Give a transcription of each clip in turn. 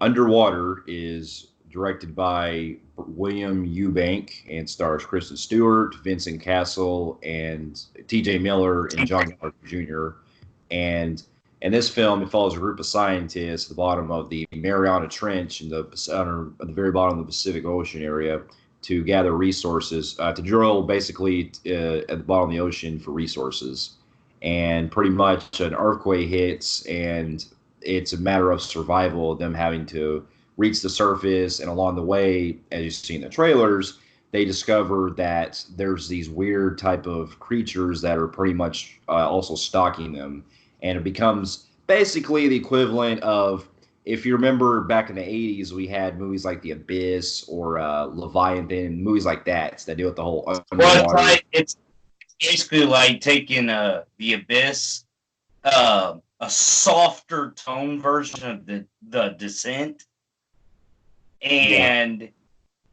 Underwater is directed by William Eubank and stars Kristen Stewart, Vincent Castle, and T.J. Miller and John Carter Jr. And in this film, it follows a group of scientists at the bottom of the Mariana Trench in at the very bottom of the Pacific Ocean area to gather resources, to drill basically at the bottom of the ocean for resources. And pretty much an earthquake hits, and it's a matter of survival, them having to reach the surface. And along the way, as you see in the trailers, they discover that there's these weird type of creatures that are pretty much also stalking them, and it becomes basically the equivalent of, if you remember back in the 80s, we had movies like The Abyss or Leviathan, movies like that deal with the whole Well, it's underwater. like it's basically like taking the Abyss, a softer tone version of the Descent, Yeah, and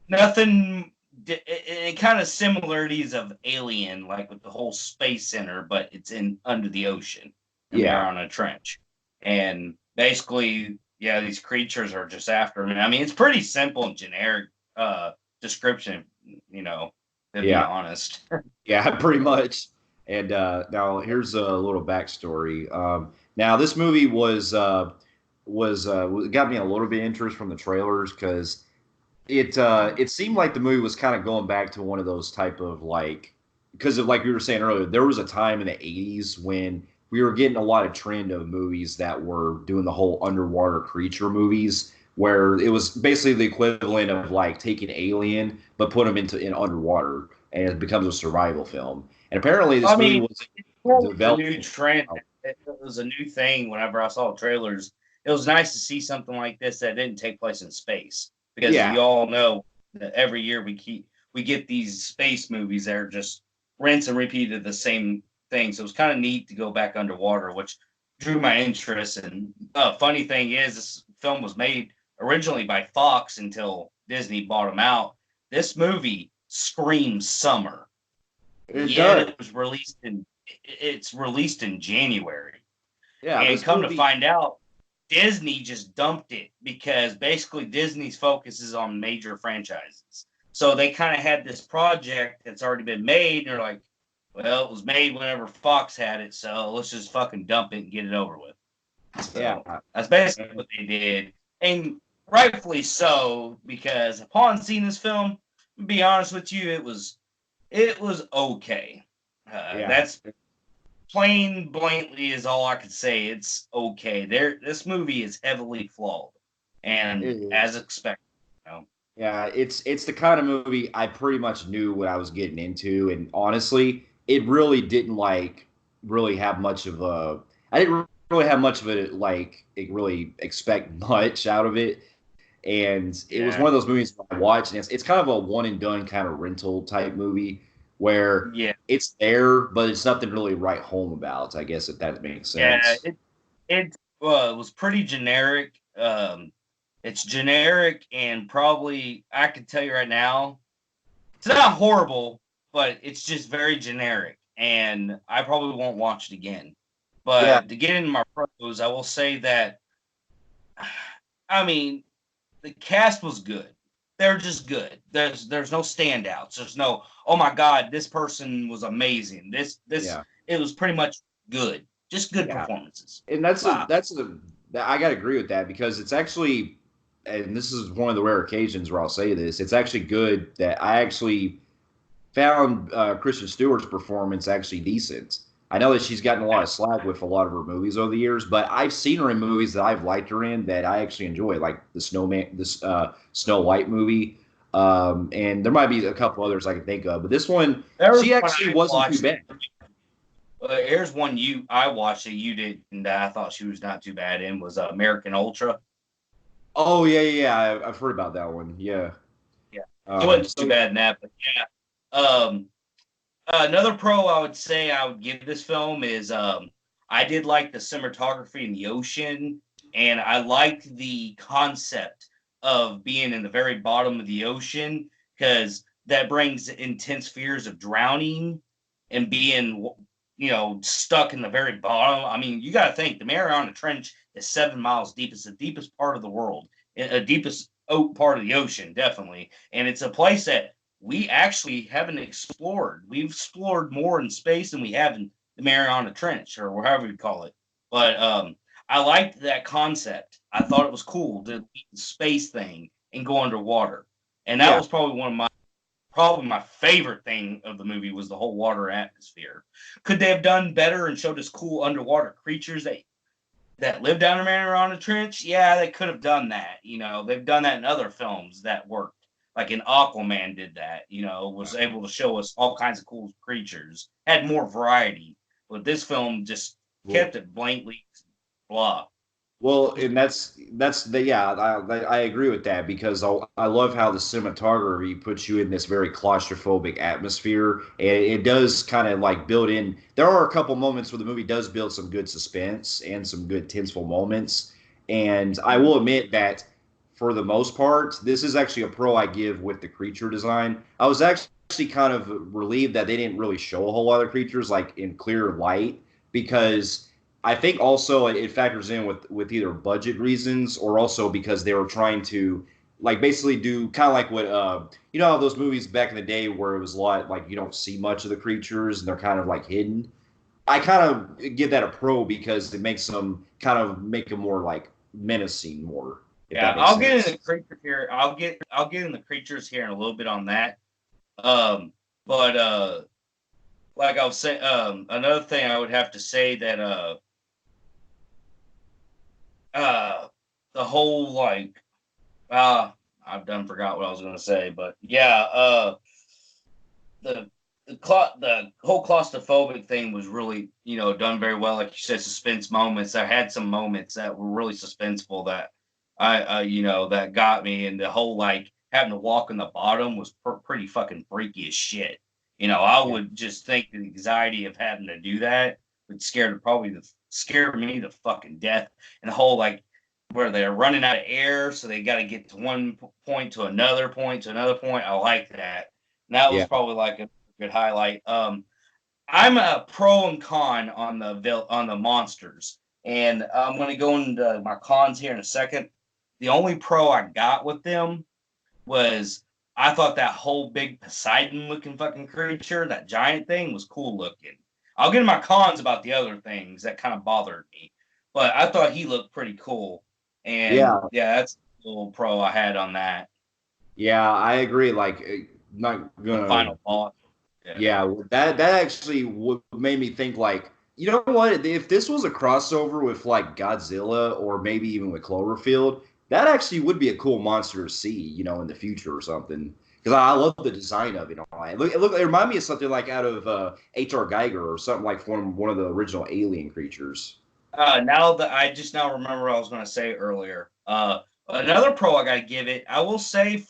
nothing. It kind of similarities of Alien, like with the whole space center, but it's in under the ocean, and they're yeah, on a trench, and basically, yeah, these creatures are just after me. I mean, it's pretty simple and generic description, you know, to be yeah. honest. Yeah, pretty much. And now here's a little backstory. Now this movie was got me a little bit of interest from the trailers because it seemed like the movie was kind of going back to one of those type of like, because of like we were saying earlier, there was a time in the 80s when we were getting a lot of trend of movies that were doing the whole underwater creature movies, where it was basically the equivalent of like taking Alien but put them into in underwater, and it becomes a survival film. And apparently this I movie mean, was well, a developed. new trend. It was a new thing whenever I saw trailers. It was nice to see something like this that didn't take place in space, because Yeah, you all know that every year we get these space movies that are just rinse and repeat of the same thing. So it was kind of neat to go back underwater, which drew my interest. And funny thing is, this film was made originally by Fox until Disney bought them out. This movie screams summer, it yet does. it's released in January. Yeah, And this come to movie. find out, Disney just dumped it because basically Disney's focus is on major franchises. So they kind of had this project that's already been made, and they're like, well, it was made whenever Fox had it, so let's just fucking dump it and get it over with. Yeah, So that's basically what they did. And rightfully so, because upon seeing this film, to be honest with you, it was okay. yeah. That's plain blankly is all I could say. It's okay. This movie is heavily flawed, It and as is. expected. You know? Yeah, it's the kind of movie I pretty much knew what I was getting into, and honestly, it really didn't like really have much of a. I didn't really have much of it like it really expect much out of it, and it was Yeah, one of those movies I watched, and it's kind of a one and done kind of rental type movie where yeah, it's there, but it's nothing really write home about. I guess if that makes yeah. sense. It was pretty generic. It's generic, and probably I can tell you right now, it's not horrible, but it's just very generic, and I probably won't watch it again. Yeah, But to get into my pros, I will say that I mean, the cast was good. They're just good. There's no standouts. There's no, oh my god, this person was amazing. This yeah, it was pretty much good. Just good yeah. performances. And Wow. I gotta agree with that because it's actually, and this is one of the rare occasions where I'll say this, it's actually good that I actually found Kristen Stewart's performance actually decent. I know that she's gotten a lot of slack with a lot of her movies over the years, but I've seen her in movies that I've liked her in that I actually enjoy, like the Snow White movie, and there might be a couple others I can think of, but this one There was she one actually I wasn't too watched. bad. Here's one I watched that you didn't. That I thought she was not too bad in was American Ultra. Oh yeah, yeah, yeah. I've heard about that one. Yeah. Yeah, she wasn't too So bad in that, but yeah. Another pro I would say I would give this film is I did like the cinematography in the ocean, and I liked the concept of being in the very bottom of the ocean, because that brings intense fears of drowning and being stuck in the very bottom. I mean, you got to think the Mariana Trench is 7 miles deep. It's the deepest part of the world, deepest part of the ocean, definitely. And it's a place that we actually haven't explored. We've explored more in space than we have in the Mariana Trench, or whatever you call it. But I liked that concept. I thought it was cool to do the space thing and go underwater. And that Yeah. was probably my favorite thing of the movie was the whole water atmosphere. Could they have done better and showed us cool underwater creatures that live down in Mariana Trench? Yeah, they could have done that. They've done that in other films that worked. Like in Aquaman did that, was able to show us all kinds of cool creatures, had more variety. But this film just Well, kept it blankly blah. Well, and that's the yeah, I agree with that because I love how the cinematography puts you in this very claustrophobic atmosphere, and it does kind of like build in. There are a couple moments where the movie does build some good suspense and some good tenseful moments, and I will admit that for the most part, this is actually a pro I give with the creature design. I was actually kind of relieved that they didn't really show a whole lot of creatures like in clear light because I think also it factors in with either budget reasons or also because they were trying to like basically do kind of like what how those movies back in the day where it was a lot like you don't see much of the creatures and they're kind of like hidden. I kind of give that a pro because it makes them kind of make them more like menacing more, if Yeah, that makes I'll get sense. in the creature here. I'll get in the creatures here in a little bit on that. Um, but like I was saying, another thing I would have to say that uh, the whole like I've done forgot what I was gonna say, but yeah, the the whole claustrophobic thing was really done very well. Like you said, suspense moments. I had some moments that were really suspenseful that that got me, and the whole like having to walk on the bottom was pretty fucking freaky as shit. I Yeah. would just think the anxiety of having to do that would scare me to fucking death, and the whole like where they're running out of air, so they got to get to one point to another point to another point. I like that. And that was Yeah. probably like a good highlight. I'm a pro and con on the monsters, and I'm going to go into my cons here in a second. The only pro I got with them was I thought that whole big Poseidon looking fucking creature, that giant thing, was cool looking. I'll get in my cons about the other things that kind of bothered me, but I thought he looked pretty cool. And Yeah. yeah, that's a little pro I had on that. Yeah, I agree. Like, not The gonna. final boss. Yeah. Yeah, that actually made me think like, you know what? If this was a crossover with like Godzilla or maybe even with Cloverfield, that actually would be a cool monster to see, in the future or something. Because I love the design of it. It reminded me of something like out of H.R. Geiger or something like from one of the original Alien creatures. Now that I just now remember what I was going to say earlier. Another pro I got to give it, I will say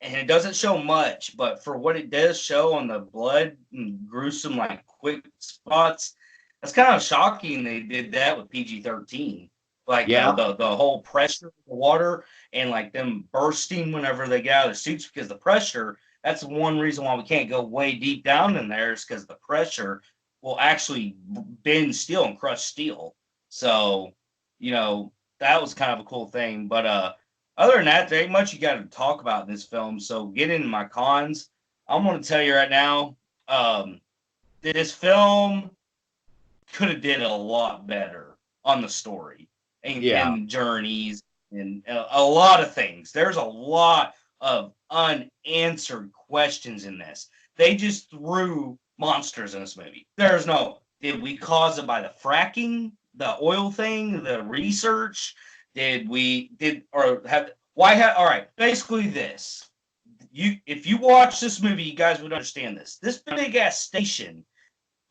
and it doesn't show much, but for what it does show on the blood and gruesome, like quick spots, that's kind of shocking they did that with PG-13. Like Yeah, the whole pressure of the water and like them bursting whenever they get out of their suits because the pressure, that's one reason why we can't go way deep down in there is because the pressure will actually bend steel and crush steel. So, that was kind of a cool thing. But other than that, there ain't much you got to talk about in this film. So, get into my cons. I'm going to tell you right now, um, this film could have did a lot better on the story yeah, and journeys and a lot of things. There's a lot of unanswered questions in this. They just threw monsters in this movie. There's no, did we cause it by the fracking, the oil thing, the research? All right, basically this. If you watch this movie, you guys would understand this. This big ass station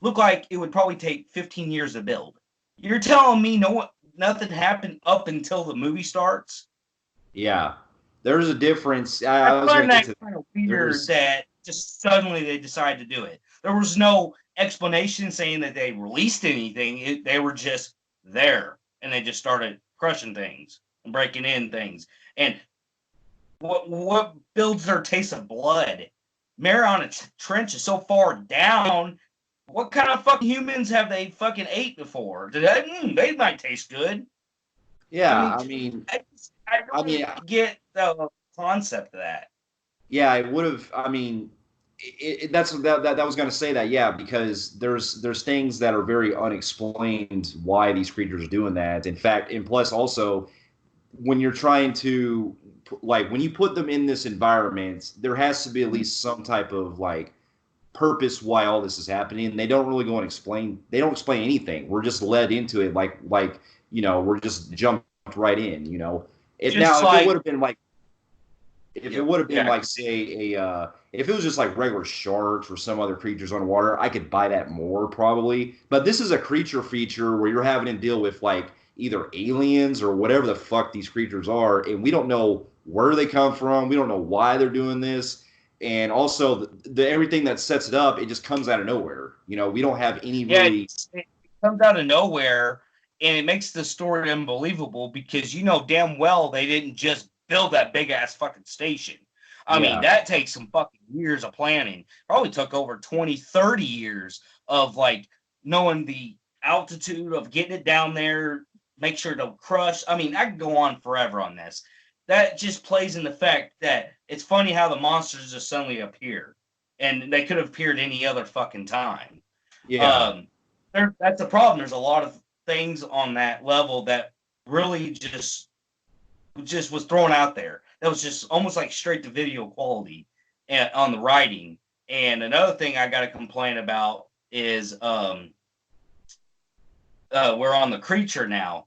looked like it would probably take 15 years to build. You're telling me nothing happened up until the movie starts? yeah. There's a difference. I I was going find to get that to kind of weird there's that just suddenly they decided to do it. There was no explanation saying that they released anything. They were just there and they just started crushing things and breaking in things. And what builds their taste of blood? Mariana Trench is so far down. What kind of fucking humans have they fucking ate before? They might taste good. I Yeah, mean, I I don't mean, get the concept of that. yeah, it would have. I mean, that was going to say that. Yeah, because there's things that are very unexplained why these creatures are doing that. In fact, and plus also when you're trying to like when you put them in this environment, there has to be at least some type of like purpose why all this is happening. And they don't really go and explain. They don't explain anything. We're just led into it like we're just jumped right in. It Just now if it would like have been like if it yeah, would have been yeah, like say a if it was just like regular sharks or some other creatures on water, I could buy that more probably. But this is a creature feature where you're having to deal with like either aliens or whatever the fuck these creatures are, and we don't know where they come from. We don't know why they're doing this, and also the everything that sets it up, it just comes out of nowhere. We don't have any yeah. really. It comes out of nowhere, and it makes the story unbelievable because you know damn well they didn't just build that big ass fucking station. I mean, Yeah, that takes some fucking years of planning. Probably took over 20, 30 years of like knowing the altitude of getting it down there, make sure to crush. I mean, I could go on forever on this. That just plays in the fact that it's funny how the monsters just suddenly appear. And they could have appeared any other fucking time. yeah. Um, that's the problem. There's a lot of things on that level that really just was thrown out there. That was just almost like straight to video quality on the writing. And another thing I got to complain about is we're on the creature now.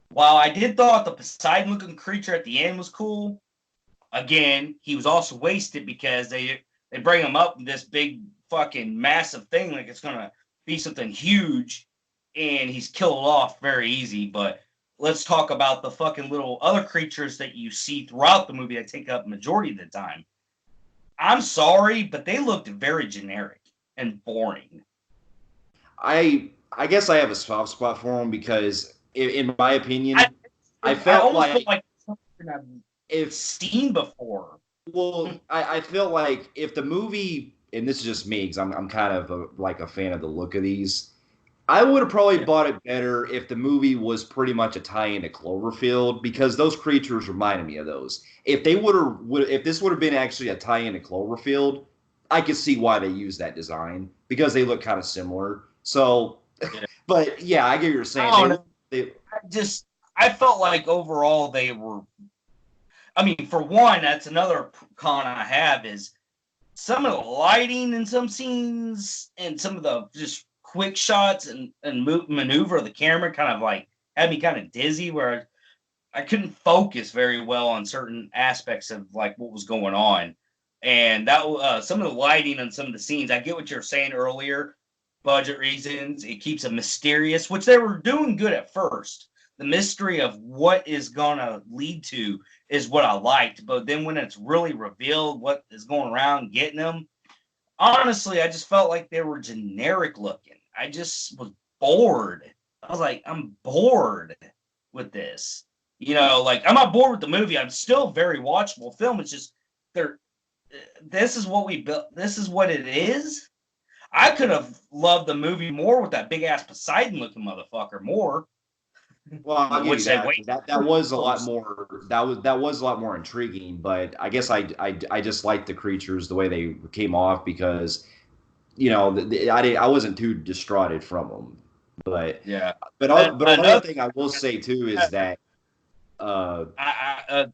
While I did thought the Poseidon looking creature at the end was cool, again, he was also wasted because they bring him up in this big fucking massive thing like it's gonna be something huge, and he's killed off very easy. But let's talk about the fucking little other creatures that you see throughout the movie that take up majority of the time. I'm sorry, but they looked very generic and boring. I guess I have a soft spot for them because, in my I opinion, I I felt almost feel like like something I've if seen before. well, I feel like if the movie, and this is just me because I'm kind of like a fan of the look of these. I would have probably Yeah. bought it better if the movie was pretty much a tie-in to Cloverfield because those creatures reminded me of those. If they if this would have been actually a tie-in to Cloverfield, I could see why they used that design because they look kind of similar. So, Yeah. but yeah, I get what you're saying. I don't know. They I felt like overall they were. I mean, for one, that's another con I have is some of the lighting in some scenes and some of the just quick shots and maneuver of the camera kind of like had me kind of dizzy where I couldn't focus very well on certain aspects of like what was going on. And that some of the lighting on some of the scenes, I get what you're saying earlier, budget reasons. It keeps it mysterious, which they were doing good at first. The mystery of what is gonna lead to is what I liked, but then when it's really revealed what is going around getting them, honestly, I just felt like they were generic looking. I just was bored. I was like, I'm bored with this. Like I'm not bored with the movie. I'm still very watchable film. It's just they're this is what we built. This is what it is. I could have loved the movie more with that big ass Poseidon looking motherfucker more, Well, I'll give you which they that. wait That for was a lot most. more. That was a lot more intriguing. But I guess I just liked the creatures the way they came off because I wasn't too distraughted from them. But Yeah. but another Another thing I will say too is that uh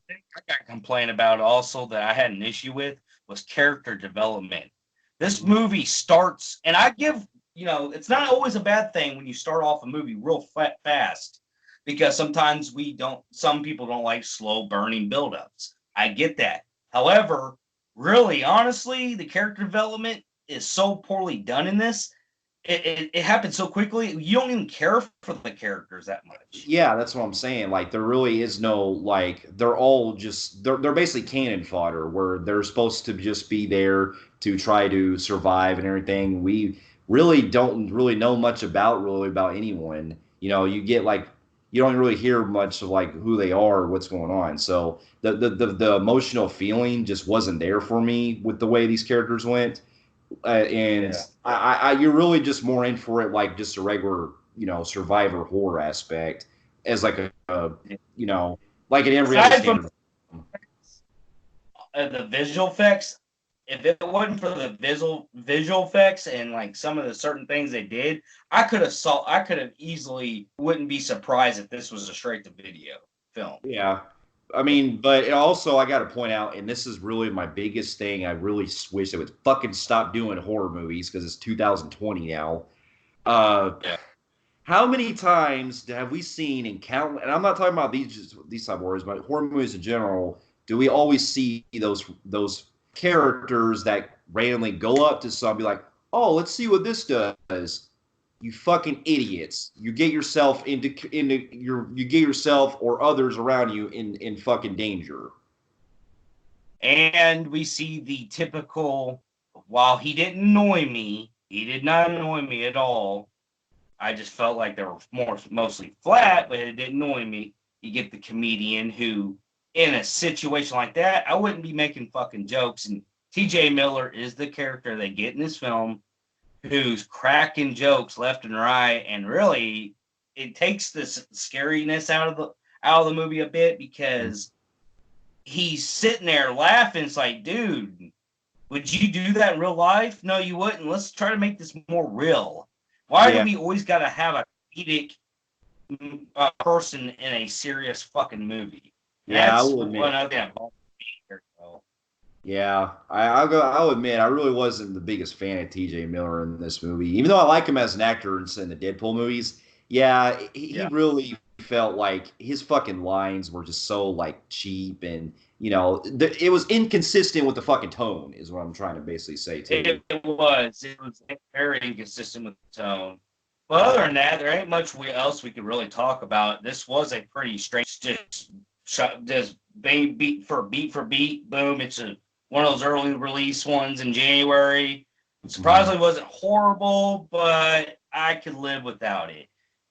thing I got to complain about also that I had an issue with was character development. This movie starts, and I give, it's not always a bad thing when you start off a movie real fast because sometimes some people don't like slow burning buildups. I get that. However, really, honestly, the character development is so poorly done in this. It happens so quickly. You don't even care for the characters that much. yeah, that's what I'm saying. Like there really is no like they're all just they're basically cannon fodder where they're supposed to just be there to try to survive and everything. We really don't really know much about anyone. You get like you don't really hear much of like who they are, what's going on. So the emotional feeling just wasn't there for me with the way these characters went. And Yeah. you're really just more in for it like just a regular survivor horror aspect as like a you know, like in every other Aside from standard. the visual effects, if it wasn't for the visual effects and like some of the certain things they did, I could have easily wouldn't be surprised if this was a straight to video film. Yeah. I mean, but also I got to point out, and this is really my biggest thing. I really wish they would fucking stop doing horror movies because it's 2020 now. Uh, Yeah. how many times have we seen in count? And I'm not talking about these type of horrors, but horror movies in general. Do we always see those characters that randomly go up to somebody like, "Oh, let's see what this does." You fucking idiots! You get yourself you get yourself or others around you in fucking danger. And we see the typical, while he didn't annoy me, he did not annoy me at all. I just felt like they were mostly flat, but it didn't annoy me. You get the comedian who, in a situation like that, I wouldn't be making fucking jokes. And T.J. Miller is the character they get in this film, who's cracking jokes left and right, and really, it takes this scariness out of the movie a bit because he's sitting there laughing. It's like, dude, would you do that in real life? No, you wouldn't. Let's try to make this more real. Why do we always got to have a comedic person in a serious fucking movie? Yeah, I That's will admit. one of them. Yeah, I'll admit I really wasn't the biggest fan of T.J. Miller in this movie, even though I like him as an actor in the Deadpool movies. Yeah, he really felt like his fucking lines were just so like cheap, and it was inconsistent with the fucking tone, is what I'm trying to basically say too. It was very inconsistent with the tone. But other than that, there ain't much else we could really talk about. This was a pretty strange, just beat for beat, boom. It's one of those early release ones in January. Surprisingly, wasn't horrible, but I could live without it.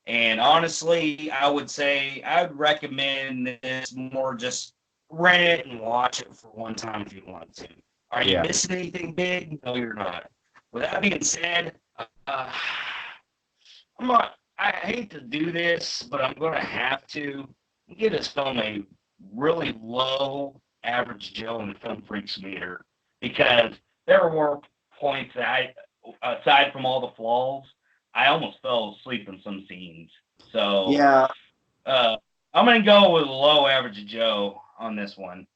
And honestly, I would say I would recommend this more just rent it and watch it for one time if you want to. Are you missing anything big? No, you're not. With that being said, I hate to do this, but I'm going to have to get this film a really low average Joe in the Film Freaks meter because there were points that aside from all the flaws, I almost fell asleep in some scenes. So Yeah, I'm going to go with low average Joe on this one.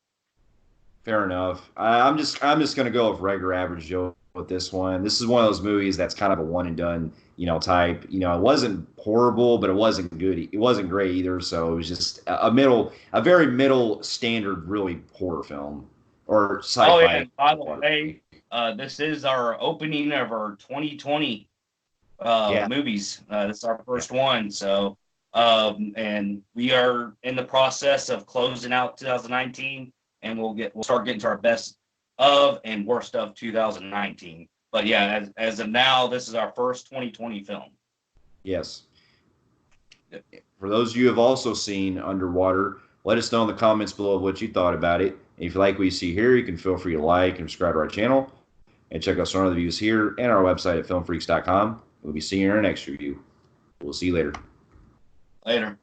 fair enough. I'm just gonna go with regular average Joe with this one. This is one of those movies that's kind of a one and done, type. It wasn't horrible, but it wasn't good. It wasn't great either. So it was just a very middle standard, really horror film or sci-fi. Oh yeah. By the way, this is our opening of our 2020 movies. This is our first one. So, and we are in the process of closing out 2019. And we'll start getting to our best of and worst of 2019. But yeah, as of now, this is our first 2020 film. Yes. For those of you who have also seen Underwater, let us know in the comments below what you thought about it. And if you like what you see here, you can feel free to like and subscribe to our channel. And check out some other reviews here and our website at filmfreaks.com. We'll be seeing you in our next review. We'll see you later. Later.